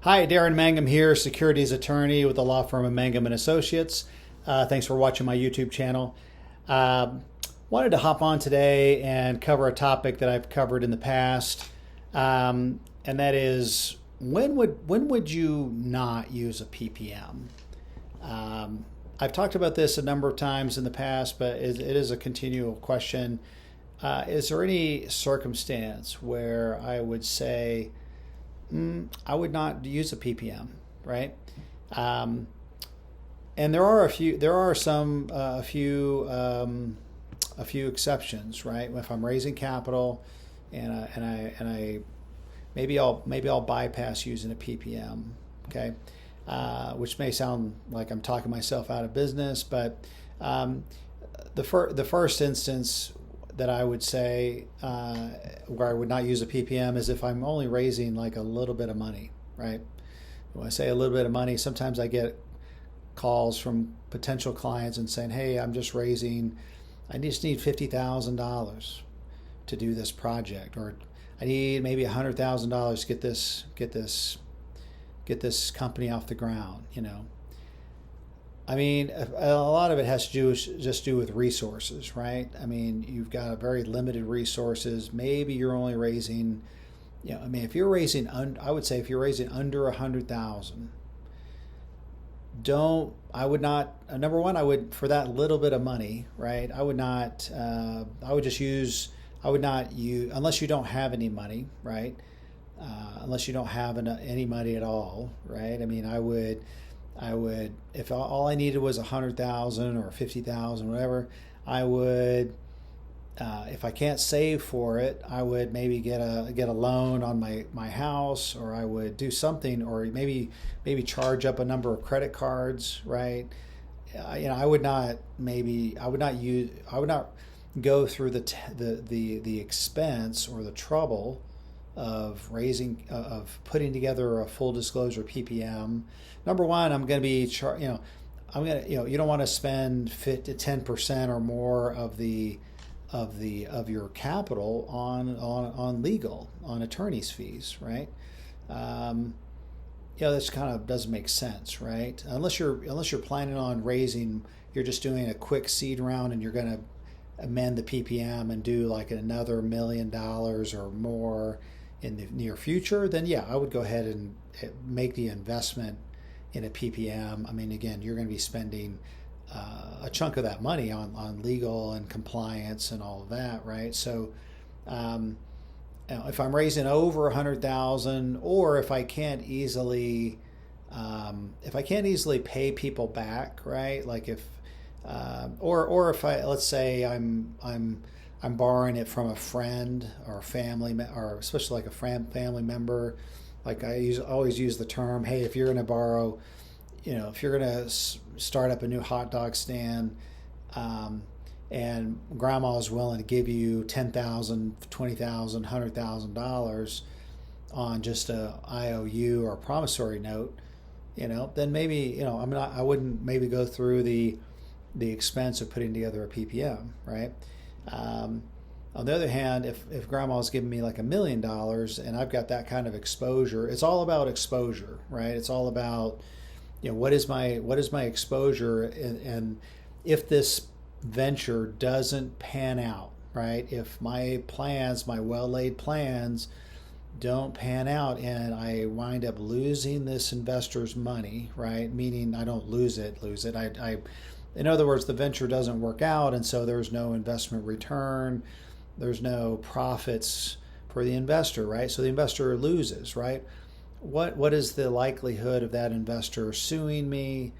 Hi, Darren Mangum here, securities attorney with the law firm of Mangum and Associates. Thanks for watching my YouTube channel. Uh, Wanted to hop on today and cover a topic that I've covered in the past, and that is when would you not use a PPM? I've talked about this a number of times in the past, but it is a continual question. Is there any circumstance where I would say, I would not use a PPM, right? And there are a few exceptions, right? If I'm raising capital, and I maybe I'll bypass using a PPM, okay? Which may sound like I'm talking myself out of business, but the first instance that I would say where I would not use a PPM is if I'm only raising like a little bit of money, right? When I say a little bit of money, sometimes I get calls from potential clients and saying, "Hey, I just need $50,000 to do this project, or I need maybe $100,000 to get this company off the ground." I mean, a lot of it has to do with resources, right? I mean, you've got very limited resources. Maybe you're only raising, if you're raising, I would say if you're raising under 100,000, I would not, number one, for that little bit of money, right? I would not use, unless you don't have any money, right? Unless you don't have any money at all, right? I mean, I would, if all I needed was 100,000 or 50,000, whatever, I would, if I can't save for it, I would maybe get a loan on my house, or I would do something, or maybe charge up a number of credit cards, right? I would not go through the expense or the trouble of putting together a full disclosure PPM. Number one, I'm going to be you don't want to spend 10% or more of your capital on legal, on attorney's fees, right? This kind of doesn't make sense, right? Unless you're planning on you're just doing a quick seed round and you're going to amend the PPM and do like another $1 million or more in the near future, then yeah, I would go ahead and make the investment in a PPM. I mean, again, you're going to be spending a chunk of that money on legal and compliance and all of that, right? So, if I'm raising over 100,000, or if I can't easily pay people back, right? Like if let's say I'm borrowing it from a friend or family, or especially like a family member. Like I always use the term, hey, if you're going to borrow, if you're going to start up a new hot dog stand, and grandma is willing to give you $10,000, $20,000, $100,000 on just a IOU or a promissory note, then maybe, I wouldn't maybe go through the expense of putting together a PPM, right? On the other hand, if grandma's giving me like $1 million and I've got that kind of exposure, it's all about exposure, right? It's all about, what is my exposure, and if this venture doesn't pan out, right? If my well-laid plans don't pan out and I wind up losing this investor's money, right? Meaning I don't lose it. In other words, the venture doesn't work out, and so there's no investment return. There's no profits for the investor, right? So the investor loses, right? What is the likelihood of that investor suing me?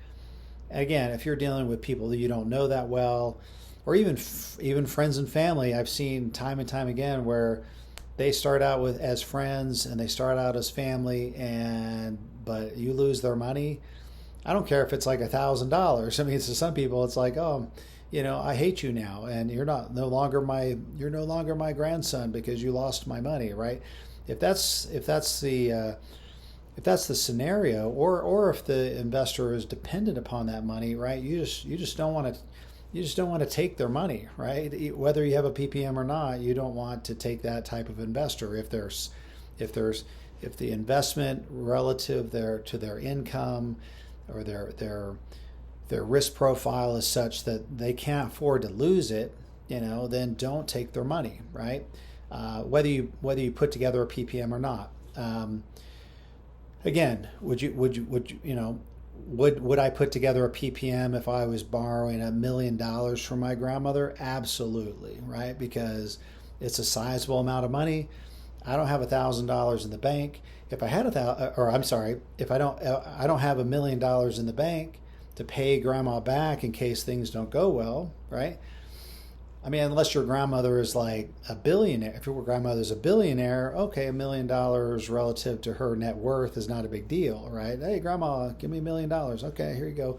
Again, if you're dealing with people that you don't know that well, or even friends and family, I've seen time and time again where they start out as friends and they start out as family, but you lose their money. I don't care if it's like $1,000. I mean, to some people, it's like, oh, I hate you now, and you're no longer my grandson because you lost my money, right? If that's the scenario, or if the investor is dependent upon that money, right? You just don't want to take their money, right? Whether you have a PPM or not, you don't want to take that type of investor. If if the investment relative to their income or their risk profile is such that they can't afford to lose it, then don't take their money, right? Whether you put together a PPM or not. Again, would I put together a PPM if I was borrowing $1 million from my grandmother? Absolutely, right? Because it's a sizable amount of money. I don't have $1,000 in the bank. If I had if I don't have $1 million in the bank to pay grandma back in case things don't go well, right? I mean, unless your grandmother is like a billionaire. If your grandmother's a billionaire, okay, $1 million relative to her net worth is not a big deal, right? Hey, grandma, give me $1 million. Okay, here you go.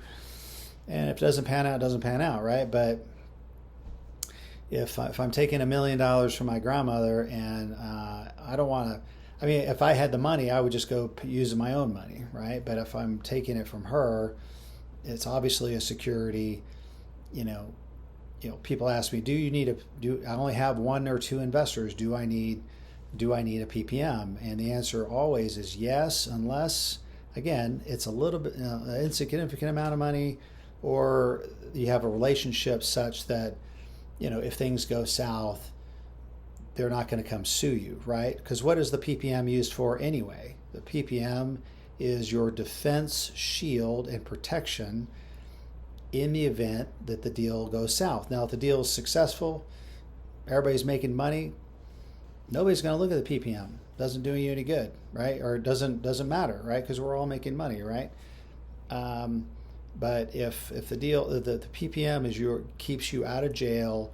And if it doesn't pan out, it doesn't pan out, right? But if I'm taking $1 million from my grandmother and I don't want to, I mean, if I had the money, I would just go use my own money, right? But if I'm taking it from her, it's obviously a security. People ask me, I only have one or two investors? Do I need a PPM? And the answer always is yes, unless, again, it's a little bit insignificant amount of money, or you have a relationship such that, if things go south, they're not going to come sue you, right? Because what is the PPM used for anyway? The PPM is your defense shield and protection in the event that the deal goes south. Now, if the deal is successful, everybody's making money, nobody's going to look at the PPM. Doesn't do you any good, right? Or it doesn't matter, right? Because we're all making money, right? But if the deal, the PPM is keeps you out of jail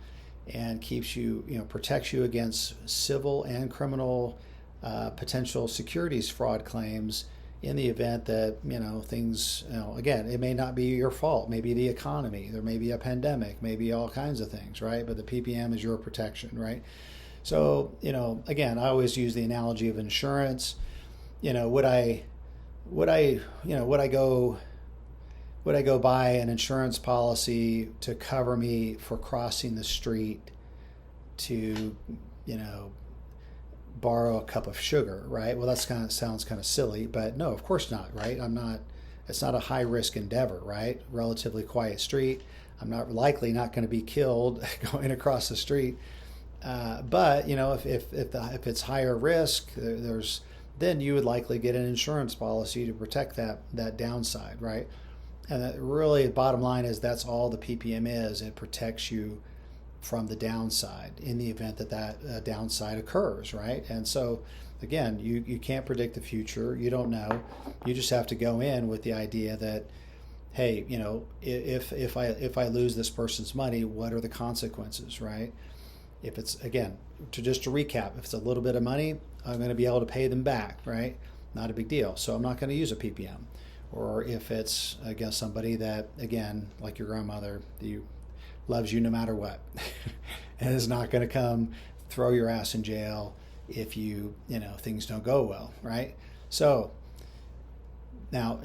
and keeps you, protects you against civil and criminal potential securities fraud claims in the event that, things, again, it may not be your fault. Maybe the economy, there may be a pandemic, maybe all kinds of things, right? But the PPM is your protection, right? So, again, I always use the analogy of insurance. Would I go buy an insurance policy to cover me for crossing the street to, borrow a cup of sugar, right? Well, sounds kind of silly, but no, of course not, right? It's not a high risk endeavor, right? Relatively quiet street. I'm not going to be killed going across the street. But if it's higher risk, then you would likely get an insurance policy to protect that downside, right? And that really, bottom line is that's all the PPM is. It protects you from the downside in the event that downside occurs, right? And so, again, you can't predict the future. You don't know. You just have to go in with the idea that, hey, if I lose this person's money, what are the consequences, right? If it's, again, to recap, if it's a little bit of money, I'm going to be able to pay them back, right? Not a big deal. So I'm not going to use a PPM. Or if it's against somebody that, again, like your grandmother, loves you no matter what, and is not going to come throw your ass in jail if things don't go well, right? So now,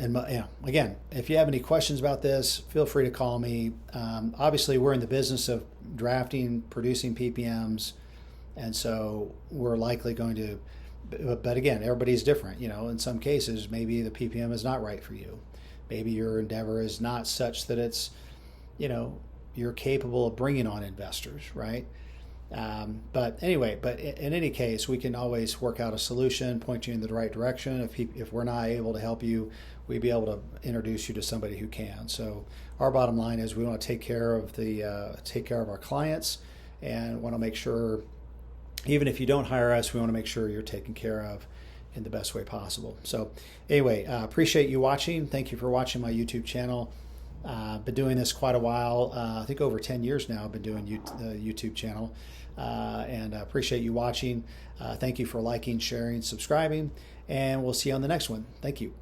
again, if you have any questions about this, feel free to call me. Obviously, we're in the business of producing PPMs, and so we're likely going to. But again, everybody's different. In some cases, maybe the PPM is not right for you. Maybe your endeavor is not such that it's, you're capable of bringing on investors, right? But anyway, in any case, we can always work out a solution, point you in the right direction. If we're not able to help you, we'd be able to introduce you to somebody who can. So our bottom line is we want to take care of our clients, and want to make sure, even if you don't hire us, we want to make sure you're taken care of in the best way possible. So anyway, appreciate you watching. Thank you for watching my YouTube channel. Been doing this quite a while. I think over 10 years now I've been doing the YouTube channel. And I appreciate you watching. Thank you for liking, sharing, subscribing, and we'll see you on the next one. Thank you.